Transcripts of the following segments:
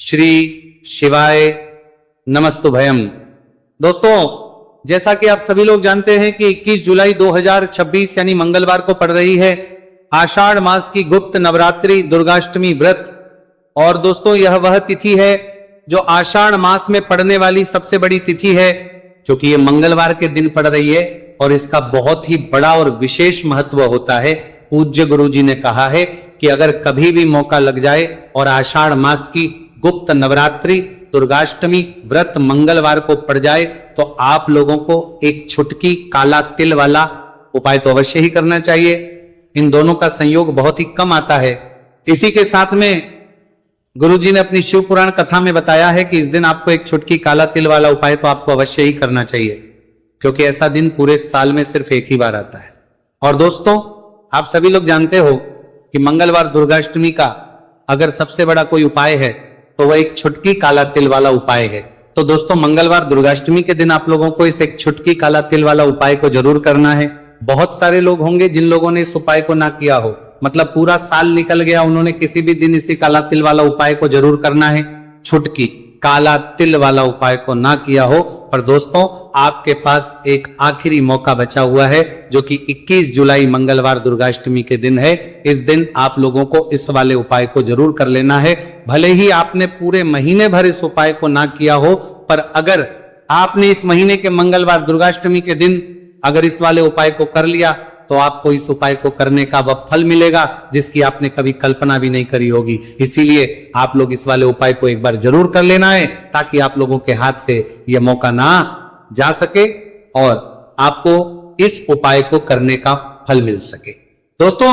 श्री शिवाय नमस्तुभयम। दोस्तों, जैसा कि आप सभी लोग जानते हैं कि 21 जुलाई 2026 यानी मंगलवार को पड़ रही है आषाढ़ मास की गुप्त नवरात्रि दुर्गाष्टमी व्रत। और दोस्तों, यह वह तिथि है जो आषाढ़ मास में पड़ने वाली सबसे बड़ी तिथि है, क्योंकि यह मंगलवार के दिन पड़ रही है और इसका बहुत ही बड़ा और विशेष महत्व होता है। पूज्य गुरु जी ने कहा है कि अगर कभी भी मौका लग जाए और आषाढ़ मास की गुप्त नवरात्रि दुर्गाष्टमी व्रत मंगलवार को पड़ जाए तो आप लोगों को एक छुटकी काला तिल वाला उपाय तो अवश्य ही करना चाहिए। इन दोनों का संयोग बहुत ही कम आता है। इसी के साथ में गुरुजी ने अपनी शिव पुराण कथा में बताया है कि इस दिन आपको एक छुटकी काला तिल वाला उपाय तो आपको अवश्य ही करना चाहिए, क्योंकि ऐसा दिन पूरे साल में सिर्फ एक ही बार आता है। और दोस्तों, आप सभी लोग जानते हो कि मंगलवार दुर्गाष्टमी का अगर सबसे बड़ा कोई उपाय है तो वह एक छुटकी काला तिल वाला उपाय है। तो दोस्तों, मंगलवार दुर्गाष्टमी के दिन आप लोगों को इस एक छुटकी काला तिल वाला उपाय को जरूर करना है। बहुत सारे लोग होंगे जिन लोगों ने इस उपाय को ना किया हो, मतलब पूरा साल निकल गया, उन्होंने किसी भी दिन इसी काला तिल वाला उपाय को जरूर करना है। छुटकी काला तिल वाला उपाय को ना किया हो, पर दोस्तों आपके पास एक आखिरी मौका बचा हुआ है, जो कि 21 जुलाई मंगलवार दुर्गाष्टमी के दिन है। इस दिन आप लोगों को इस वाले उपाय को जरूर कर लेना है। भले ही आपने पूरे महीने भर इस उपाय को ना किया हो, पर अगर आपने इस महीने के मंगलवार दुर्गाष्टमी के दिन अगर इस वाले उपाय को कर लिया तो आपको इस उपाय को करने का वह फल मिलेगा जिसकी आपने कभी कल्पना भी नहीं करी होगी। इसीलिए आप लोग इस वाले उपाय को एक बार जरूर कर लेना है, ताकि आप लोगों के हाथ से यह मौका ना जा सके और आपको इस उपाय को करने का फल मिल सके। दोस्तों,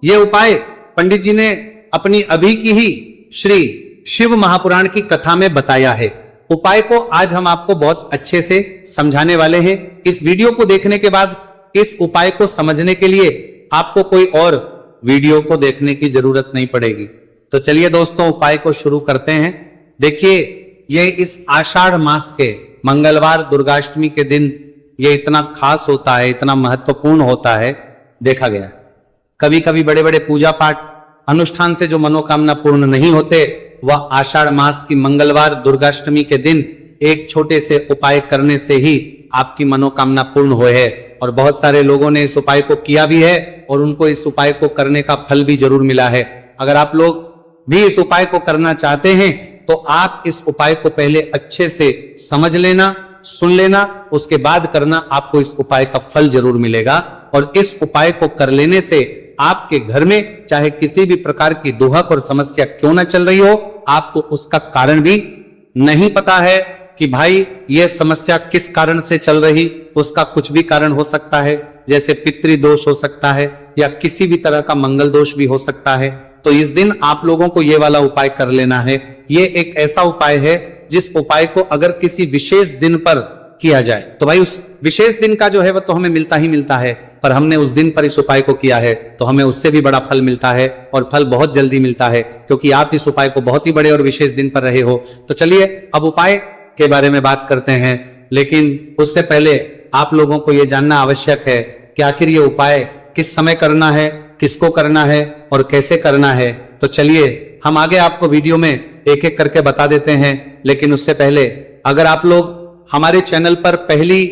यह उपाय पंडित जी ने अपनी अभी की ही श्री शिव महापुराण की कथा में बताया है। उपाय को आज हम आपको बहुत अच्छे से समझाने वाले हैं। इस वीडियो को देखने के बाद इस उपाय को समझने के लिए आपको कोई और वीडियो को देखने की जरूरत नहीं पड़ेगी। तो चलिए दोस्तों, उपाय को शुरू करते हैं। देखिए, यह इस आषाढ़ मास के मंगलवार दुर्गाष्टमी के दिन यह इतना खास होता है, इतना महत्वपूर्ण होता है। देखा गया कभी कभी बड़े बड़े पूजा पाठ अनुष्ठान से जो मनोकामना पूर्ण नहीं होते, वह आषाढ़ मास की मंगलवार दुर्गाष्टमी के दिन एक छोटे से उपाय करने से ही आपकी मनोकामना पूर्ण हुए है। और बहुत सारे लोगों ने इस उपाय को किया भी है और उनको इस उपाय को करने का फल भी जरूर मिला है। अगर आप लोग भी इस उपाय को करना चाहते हैं तो आप इस उपाय को पहले अच्छे से समझ लेना, सुन लेना, उसके बाद करना। आपको इस उपाय का फल जरूर मिलेगा। और इस उपाय को कर लेने से आपके घर में चाहे किसी भी प्रकार की दुहक और समस्या क्यों ना चल रही हो, आपको उसका कारण भी नहीं पता है कि भाई यह समस्या किस कारण से चल रही, उसका कुछ भी कारण हो सकता है। जैसे पितृदोष हो सकता है या किसी भी तरह का मंगल दोष भी हो सकता है। तो इस दिन आप लोगों को यह वाला उपाय कर लेना है। यह एक ऐसा उपाय है जिस उपाय को अगर किसी विशेष दिन पर किया जाए तो भाई उस विशेष दिन का जो है वह तो हमें मिलता ही मिलता है, पर हमने उस दिन पर इस उपाय को किया है तो हमें उससे भी बड़ा फल मिलता है और फल बहुत जल्दी मिलता है, क्योंकि आप इस उपाय को बहुत ही बड़े और विशेष दिन पर रहे हो। तो चलिए अब उपाय के बारे में बात करते हैं, लेकिन उससे पहले आप लोगों को यह जानना आवश्यक है कि आखिर ये उपाय किस समय करना है, किसको करना है और कैसे करना है। तो चलिए हम आगे आपको वीडियो में एक एक करके बता देते हैं। लेकिन उससे पहले अगर आप लोग हमारे चैनल पर पहली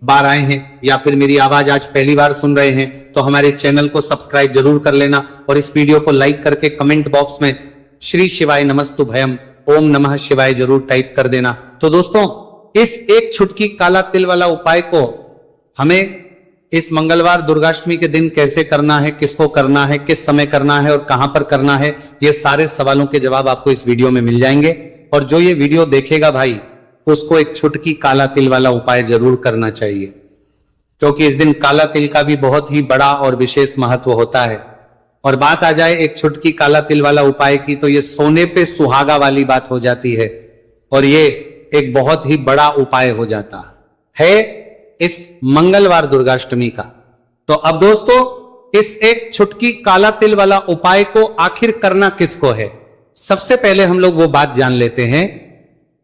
बार आए हैं या फिर मेरी आवाज आज पहली बार सुन रहे हैं तो हमारे चैनल को सब्सक्राइब जरूर कर लेना और इस वीडियो को लाइक करके कमेंट बॉक्स में श्री शिवाय नमस्तुभयम ओम नमः शिवाय जरूर टाइप कर देना। तो दोस्तों, इस एक छुटकी काला तिल वाला उपाय को हमें इस मंगलवार दुर्गाष्टमी के दिन कैसे करना है, किसको करना है, किस समय करना है और कहां पर करना है, ये सारे सवालों के जवाब आपको इस वीडियो में मिल जाएंगे। और जो ये वीडियो देखेगा भाई, उसको एक छुटकी काला तिल वाला उपाय जरूर करना चाहिए, क्योंकि इस दिन काला तिल का भी बहुत ही बड़ा और विशेष महत्व होता है। और बात आ जाए एक छुटकी काला तिल वाला उपाय की, तो ये सोने पे सुहागा वाली बात हो जाती है और ये एक बहुत ही बड़ा उपाय हो जाता है इस मंगलवार दुर्गाष्टमी का। तो अब दोस्तों, इस एक छुटकी काला तिल वाला उपाय को आखिर करना किसको है, सबसे पहले हम लोग वो बात जान लेते हैं।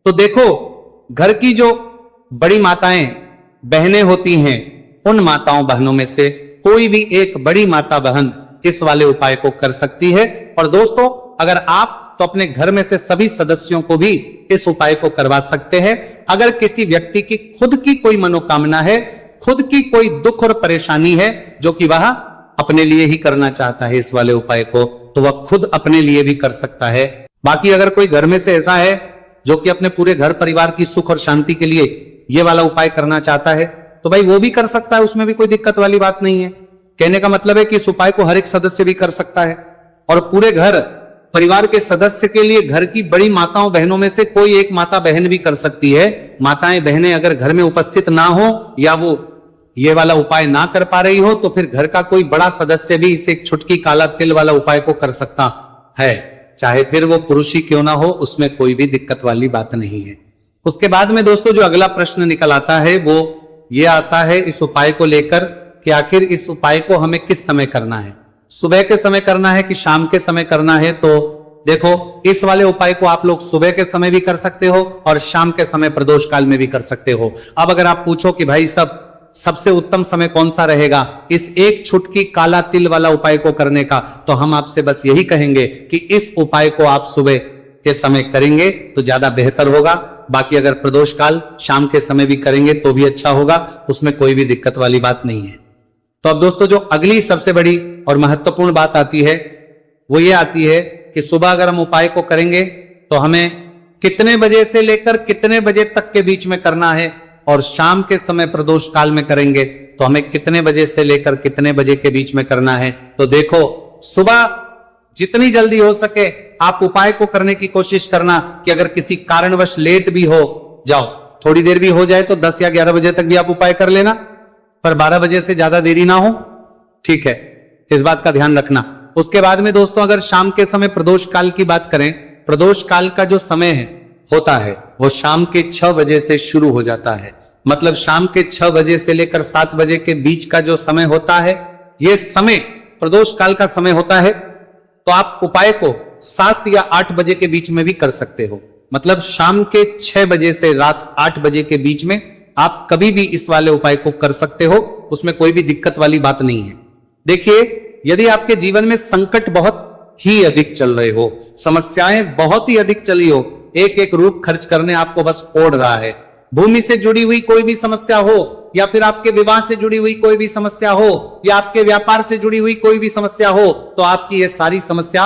तो देखो, घर की जो बड़ी माताएं बहनें होती हैं, उन माताओं बहनों में से कोई भी एक बड़ी माता बहन इस वाले उपाय को कर सकती है। और दोस्तों, अगर आप तो अपने घर में से सभी सदस्यों को भी इस उपाय को करवा सकते हैं। अगर किसी व्यक्ति की खुद की कोई मनोकामना है, खुद की कोई दुख और परेशानी है जो कि वह अपने लिए ही करना चाहता है इस वाले उपाय को, तो वह खुद अपने लिए भी कर सकता है। बाकी अगर कोई घर में से ऐसा है जो कि अपने पूरे घर परिवार की सुख और शांति के लिए ये वाला उपाय करना चाहता है, तो भाई वो भी कर सकता है, उसमें भी कोई दिक्कत वाली बात नहीं है। कहने का मतलब है कि इस उपाय को हर एक सदस्य भी कर सकता है और पूरे घर परिवार के सदस्य के लिए घर की बड़ी माताओं बहनों में से कोई एक माता बहन भी कर सकती है। माताएं बहनें अगर घर में उपस्थित ना हो या वो ये वाला उपाय ना कर पा रही हो, तो फिर घर का कोई बड़ा सदस्य भी इसे एक छुटकी काला तिल वाला उपाय को कर सकता है, चाहे फिर वो पुरुष ही क्यों ना हो, उसमें कोई भी दिक्कत वाली बात नहीं है। उसके बाद में दोस्तों जो अगला प्रश्न निकल आता है वो ये आता है इस उपाय को लेकर कि आखिर इस उपाय को हमें किस समय करना है, सुबह के समय करना है कि शाम के समय करना है। तो देखो, इस वाले उपाय को आप लोग सुबह के समय भी कर सकते हो और शाम के समय प्रदोष काल में भी कर सकते हो। अब अगर आप पूछो कि भाई सबसे उत्तम समय कौन सा रहेगा इस एक छुटकी काला तिल वाला उपाय को करने का, तो हम आपसे बस यही कहेंगे कि इस उपाय को आप सुबह के समय करेंगे तो ज्यादा बेहतर होगा। बाकी अगर प्रदोष काल शाम के समय भी करेंगे तो भी अच्छा होगा, उसमें कोई भी दिक्कत वाली बात नहीं है। तो अब दोस्तों जो अगली सबसे बड़ी और महत्वपूर्ण बात आती है वो ये आती है कि सुबह अगर हम उपाय को करेंगे तो हमें कितने बजे से लेकर कितने बजे तक के बीच में करना है, और शाम के समय प्रदोष काल में करेंगे तो हमें कितने बजे से लेकर कितने बजे के बीच में करना है। तो देखो, सुबह जितनी जल्दी हो सके आप उपाय को करने की कोशिश करना कि अगर किसी कारणवश लेट भी हो जाओ, थोड़ी देर भी हो जाए तो 10 या 11 बजे तक भी आप उपाय कर लेना, पर 12 बजे से ज्यादा देरी ना हो, ठीक है, इस बात का ध्यान रखना। उसके बाद में दोस्तों अगर शाम के समय प्रदोष काल की बात करें, प्रदोष काल का जो समय होता है वो शाम के 6 बजे से शुरू हो जाता है। मतलब शाम के 6 बजे से लेकर 7 बजे के बीच का जो समय होता है, ये समय प्रदोष काल का समय होता है। तो आप उपाय को 7 या 8 बजे के बीच में भी कर सकते हो। मतलब शाम के 6 बजे से रात 8 बजे के बीच में आप कभी भी इस वाले उपाय को कर सकते हो, उसमें कोई भी दिक्कत वाली बात नहीं है। देखिए, यदि आपके जीवन में संकट बहुत ही अधिक चल रहे हो, समस्याएं बहुत ही अधिक चली हो, एक एक रूप खर्च करने आपको बस ओढ़ रहा है, भूमि से जुड़ी हुई कोई भी समस्या हो या फिर आपके विवाह से जुड़ी हुई कोई भी समस्या हो या आपके व्यापार से जुड़ी हुई कोई भी समस्या हो, तो आपकी ये सारी समस्या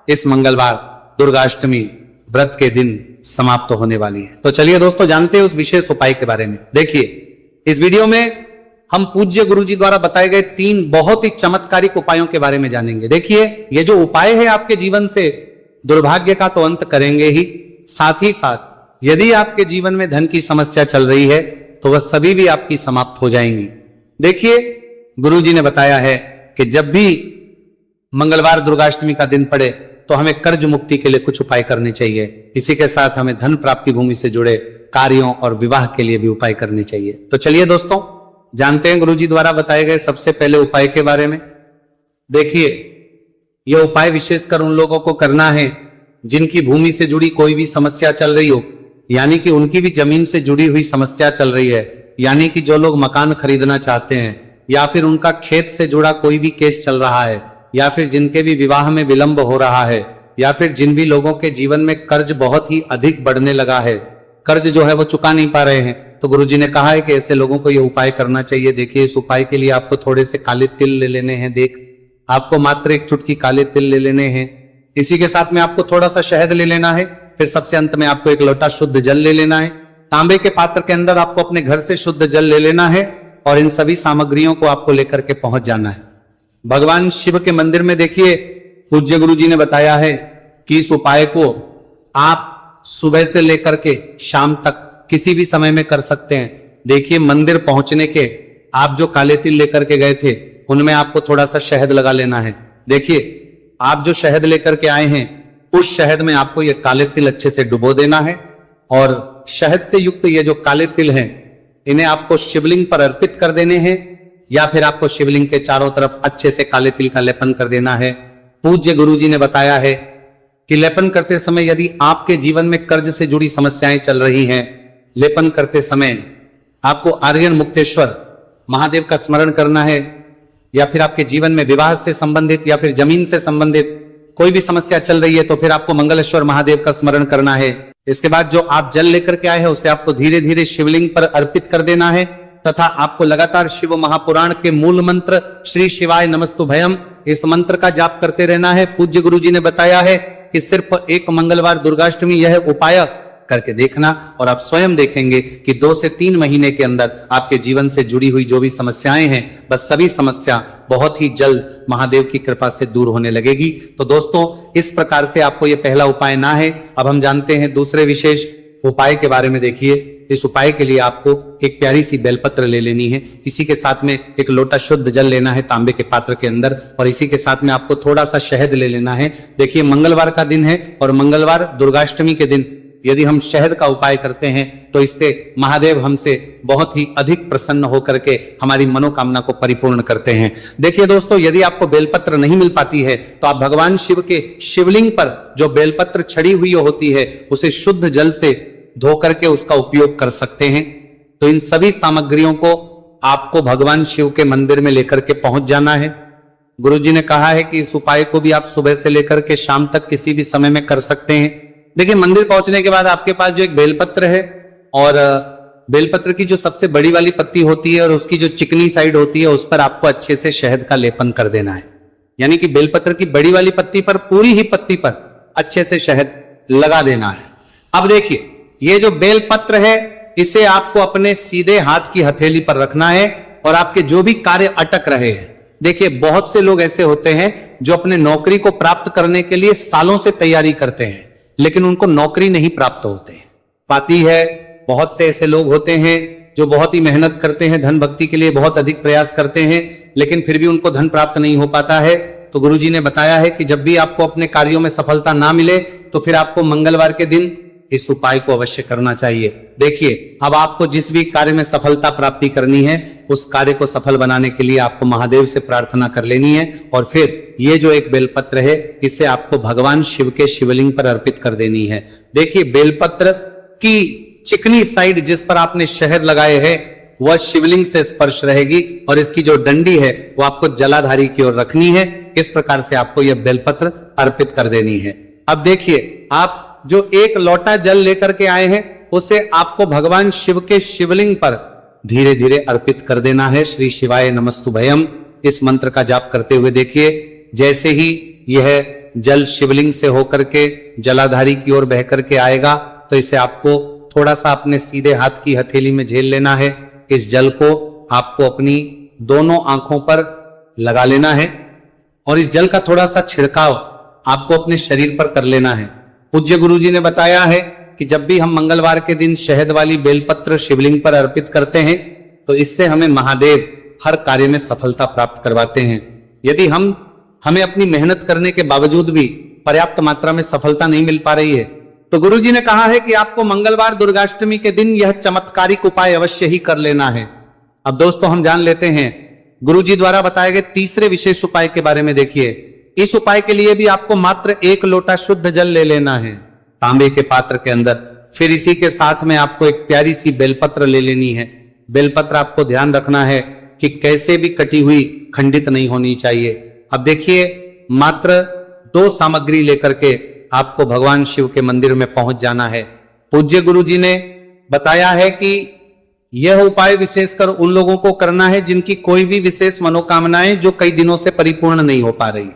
इस मंगलवार दुर्गाष्टमी व्रत के दिन समाप्त होने वाली है। तो चलिए दोस्तों जानते हैं उस विशेष उपाय के बारे में। देखिए, इस वीडियो में हम पूज्य गुरुजी द्वारा बताए गए 3 बहुत ही चमत्कारिक उपायों के बारे में जानेंगे। देखिए, ये जो उपाय है आपके जीवन से दुर्भाग्य का तो अंत करेंगे ही, साथ ही साथ यदि आपके जीवन में धन की समस्या चल रही है तो वह सभी भी आपकी समाप्त हो जाएंगी। देखिए, गुरुजी ने बताया है कि जब भी मंगलवार दुर्गाष्टमी का दिन पड़े तो हमें कर्ज मुक्ति के लिए कुछ उपाय करने चाहिए। इसी के साथ हमें धन प्राप्ति भूमि से जुड़े कार्यों और विवाह के लिए भी उपाय करने चाहिए। तो चलिए दोस्तों जानते हैं गुरुजी द्वारा बताए गए सबसे पहले उपाय के बारे में। देखिए, यह उपाय विशेषकर उन लोगों को करना है जिनकी भूमि से जुड़ी कोई भी समस्या चल रही हो, यानी कि उनकी भी जमीन से जुड़ी हुई समस्या चल रही है, यानी कि जो लोग मकान खरीदना चाहते हैं या फिर उनका खेत से जुड़ा कोई भी केस चल रहा है, या फिर जिनके भी विवाह में विलंब हो रहा है, या फिर जिन भी लोगों के जीवन में कर्ज बहुत ही अधिक बढ़ने लगा है, कर्ज जो है वो चुका नहीं पा रहे हैं, तो गुरुजी ने कहा है कि ऐसे लोगों को ये उपाय करना चाहिए। देखिए, इस उपाय के लिए आपको थोड़े से काले तिल ले लेने हैं। आपको मात्र एक चुटकी काले तिल ले लेने हैं। इसी के साथ में आपको थोड़ा सा शहद ले लेना है। फिर सबसे अंत में आपको एक लोटा शुद्ध जल ले लेना है। तांबे के पात्र के अंदर आपको अपने घर से शुद्ध जल ले लेना है और इन सभी सामग्रियों को आपको लेकर के पहुंच जाना है भगवान शिव के मंदिर में। देखिए, पूज्य गुरुजी ने बताया है कि इस उपाय को आप सुबह से लेकर के शाम तक किसी भी समय में कर सकते हैं। देखिए, मंदिर पहुंचने के आप जो काले तिल लेकर के गए थे उनमें आपको थोड़ा सा शहद लगा लेना है। देखिए, आप जो शहद लेकर के आए हैं उस शहद में आपको ये काले तिल अच्छे से डुबो देना है और शहद से युक्त ये जो काले तिल हैं इन्हें आपको शिवलिंग पर अर्पित कर देने हैं, या फिर आपको शिवलिंग के चारों तरफ अच्छे से काले तिल का लेपन कर देना है। पूज्य गुरुजी ने बताया है कि लेपन करते समय यदि आपके जीवन में कर्ज से जुड़ी समस्याएं चल रही हैं, लेपन करते समय आपको आर्यन मुक्तेश्वर महादेव का स्मरण करना है, या फिर आपके जीवन में विवाह से संबंधित या फिर जमीन से संबंधित कोई भी समस्या चल रही है तो फिर आपको मंगलेश्वर महादेव का स्मरण करना है। इसके बाद जो आप जल लेकर के आए हैं उसे आपको धीरे धीरे शिवलिंग पर अर्पित कर देना है तथा आपको लगातार शिव महापुराण के मूल मंत्र श्री शिवाय नमस्तुभयम इस मंत्र का जाप करते रहना है। पूज्य गुरु जी ने बताया है कि सिर्फ एक मंगलवार दुर्गाष्टमी यह उपाय करके देखना और आप स्वयं देखेंगे कि 2 से 3 महीने के अंदर आपके जीवन से जुड़ी हुई जो भी समस्याएं हैं बस सभी समस्या बहुत ही जल्द महादेव की कृपा से दूर होने लगेगी। तो दोस्तों इस प्रकार से आपको यह पहला उपाय ना है। अब हम जानते हैं दूसरे विशेष उपाय के बारे में। देखिए इस उपाय के लिए आपको एक प्यारी सी बेलपत्र ले लेनी है, इसी के साथ में एक लोटा शुद्ध जल लेना है तांबे के पात्र के अंदर और इसी के साथ में आपको थोड़ा सा शहद ले लेना है। देखिए मंगलवार का दिन है और मंगलवार दुर्गाष्टमी के दिन यदि हम शहद का उपाय करते हैं तो इससे महादेव हमसे बहुत ही अधिक प्रसन्न होकर के हमारी मनोकामना को परिपूर्ण करते हैं। देखिए दोस्तों यदि आपको बेलपत्र नहीं मिल पाती है तो आप भगवान शिव के शिवलिंग पर जो बेलपत्र छड़ी हुई होती है उसे शुद्ध जल से धो करके उसका उपयोग कर सकते हैं। तो इन सभी सामग्रियों को आपको भगवान शिव के मंदिर में लेकर के पहुंच जाना है। गुरुजी ने कहा है कि इस उपाय को भी आप सुबह से लेकर के शाम तक किसी भी समय में कर सकते हैं। देखिए मंदिर पहुंचने के बाद आपके पास जो एक बेलपत्र है और बेलपत्र की जो सबसे बड़ी वाली पत्ती होती है और उसकी जो चिकनी साइड होती है उस पर आपको अच्छे से शहद का लेपन कर देना है। यानी कि बेलपत्र की बड़ी वाली पत्ती पर पूरी ही पत्ती पर अच्छे से शहद लगा देना है। अब देखिए ये जो बेलपत्र है इसे आपको अपने सीधे हाथ की हथेली पर रखना है और आपके जो भी कार्य अटक रहे हैं। देखिए बहुत से लोग ऐसे होते हैं जो अपने नौकरी को प्राप्त करने के लिए सालों से तैयारी करते हैं लेकिन उनको नौकरी नहीं प्राप्त होते पाती है। बहुत से ऐसे लोग होते हैं जो बहुत ही मेहनत करते हैं, धन भक्ति के लिए बहुत अधिक प्रयास करते हैं लेकिन फिर भी उनको धन प्राप्त नहीं हो पाता है। तो गुरुजी ने बताया है कि जब भी आपको अपने कार्यों में सफलता ना मिले तो फिर आपको मंगलवार के दिन इस उपाय को अवश्य करना चाहिए। देखिए अब आपको जिस भी कार्य में सफलता प्राप्ति करनी है उस कार्य को सफल बनाने के लिए आपको महादेव से प्रार्थना कर लेनी है और फिर ये जो एक बेलपत्र है इसे आपको भगवान शिव के शिवलिंग पर अर्पित कर देनी है। देखिए बेलपत्र की चिकनी साइड जिस पर आपने शहद लगाए हैं वह शिवलिंग से स्पर्श रहेगी और इसकी जो डंडी है वो आपको जलाधारी की ओर रखनी है। इस प्रकार से आपको यह बेलपत्र अर्पित कर देनी है। अब देखिए आप जो एक लोटा जल लेकर के आए हैं उसे आपको भगवान शिव के शिवलिंग पर धीरे धीरे अर्पित कर देना है। श्री शिवाय नमस्तुभयम इस मंत्र का जाप करते हुए देखिए जैसे ही यह जल शिवलिंग से होकर के जलाधारी की ओर बह करके आएगा तो इसे आपको थोड़ा सा अपने सीधे हाथ की हथेली में झेल लेना है। इस जल को आपको अपनी दोनों आंखों पर लगा लेना है और इस जल का थोड़ा सा छिड़काव आपको अपने शरीर पर कर लेना है। पूज्य गुरुजी ने बताया है कि जब भी हम मंगलवार के दिन शहद वाली बेलपत्र शिवलिंग पर अर्पित करते हैं तो इससे हमें महादेव हर कार्य में सफलता प्राप्त करवाते हैं। यदि हमें अपनी मेहनत करने के बावजूद भी पर्याप्त मात्रा में सफलता नहीं मिल पा रही है तो गुरुजी ने कहा है कि आपको मंगलवार दुर्गाष्टमी के दिन यह चमत्कारिक उपाय अवश्य ही कर लेना है। अब दोस्तों हम जान लेते हैं गुरुजी द्वारा बताए गए तीसरे विशेष उपाय के बारे में। देखिए इस उपाय के लिए भी आपको मात्र 1 लोटा शुद्ध जल ले लेना है तांबे के पात्र के अंदर। फिर इसी के साथ में आपको एक प्यारी सी बेलपत्र ले लेनी है। बेलपत्र आपको ध्यान रखना है कि कैसे भी कटी हुई खंडित नहीं होनी चाहिए। अब देखिए मात्र 2 सामग्री लेकर के आपको भगवान शिव के मंदिर में पहुंच जाना है। पूज्य गुरु जी ने बताया है कि यह उपाय विशेषकर उन लोगों को करना है जिनकी कोई भी विशेष मनोकामनाएं जो कई दिनों से परिपूर्ण नहीं हो पा रही,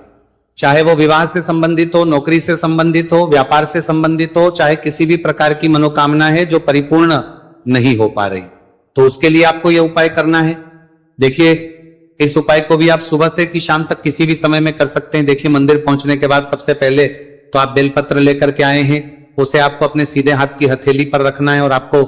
चाहे वो विवाह से संबंधित हो, नौकरी से संबंधित हो, व्यापार से संबंधित हो, चाहे किसी भी प्रकार की मनोकामना है जो परिपूर्ण नहीं हो पा रही, तो उसके लिए आपको यह उपाय करना है। देखिए इस उपाय को भी आप सुबह से कि शाम तक किसी भी समय में कर सकते हैं। देखिए मंदिर पहुंचने के बाद सबसे पहले तो आप बेलपत्र लेकर के आए हैं, उसे आपको अपने सीधे हाथ की हथेली पर रखना है और आपको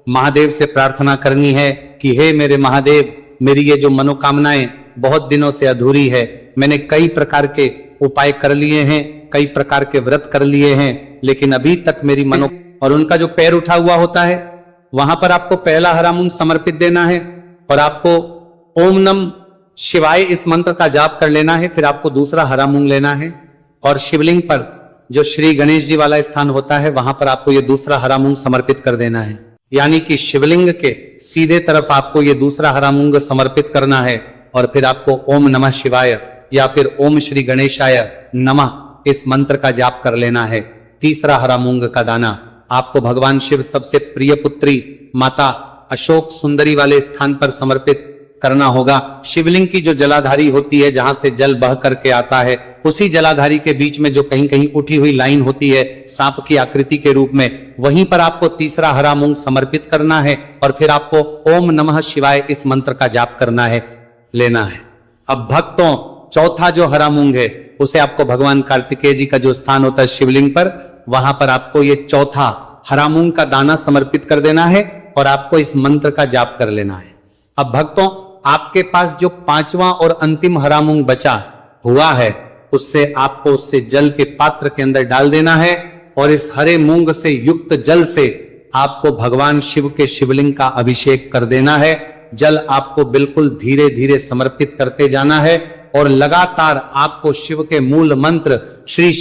महादेव से प्रार्थना करनी है कि हे मेरे महादेव, मेरी ये जो मनोकामनाएं बहुत दिनों से अधूरी है, मैंने कई प्रकार के उपाय कर लिए हैं, कई प्रकार के व्रत कर लिए हैं, लेकिन अभी तक मेरी मनो और उनका जो पैर उठा हुआ होता है वहां पर आपको पहला हरा मूंग समर्पित देना है और आपको ओम नम शिवाय इस मंत्र का जाप कर लेना है। फिर आपको दूसरा हरा मूंग लेना है और शिवलिंग पर जो श्री गणेश जी वाला स्थान होता है वहां पर आपको ये दूसरा हरा मूंग समर्पित कर देना है। यानी कि शिवलिंग के सीधे तरफ आपको ये दूसरा हरा मूंग समर्पित करना है और फिर आपको ओम नमः शिवाय या फिर ओम श्री गणेशाय नमः इस मंत्र का जाप कर लेना है। तीसरा हरा मूंग का दाना आपको भगवान शिव सबसे प्रिय पुत्री माता अशोक सुंदरी वाले स्थान पर समर्पित करना होगा। शिवलिंग की जो जलाधारी होती है, जहां से जल बह करके आता है, उसी जलाधारी के बीच में जो कहीं कहीं उठी हुई लाइन होती है सांप की आकृति के रूप में, वहीं पर आपको तीसरा हरा मूंग समर्पित करना है और फिर आपको ओम नमः शिवाय इस मंत्र का जाप करना है, लेना है। अब भक्तों, चौथा जो हरा मूंग है उसे आपको भगवान कार्तिकेय जी का जो स्थान होता है शिवलिंग पर, वहां पर आपको ये चौथा हरा मूंग का दाना समर्पित कर देना है और आपको इस मंत्र का जाप कर लेना है। अब भक्तों, आपके पास जो पांचवा और अंतिम हरा मूंग बचा हुआ है, उससे जल के पात्र के अंदर डाल देना है और इस हरे मूंग से युक्त जल से आपको भगवान शिव के शिवलिंग का अभिषेक कर देना है। जल आपको बिल्कुल धीरे धीरे समर्पित करते जाना है और लगातार आपको शिव के मूल मंत्र श्री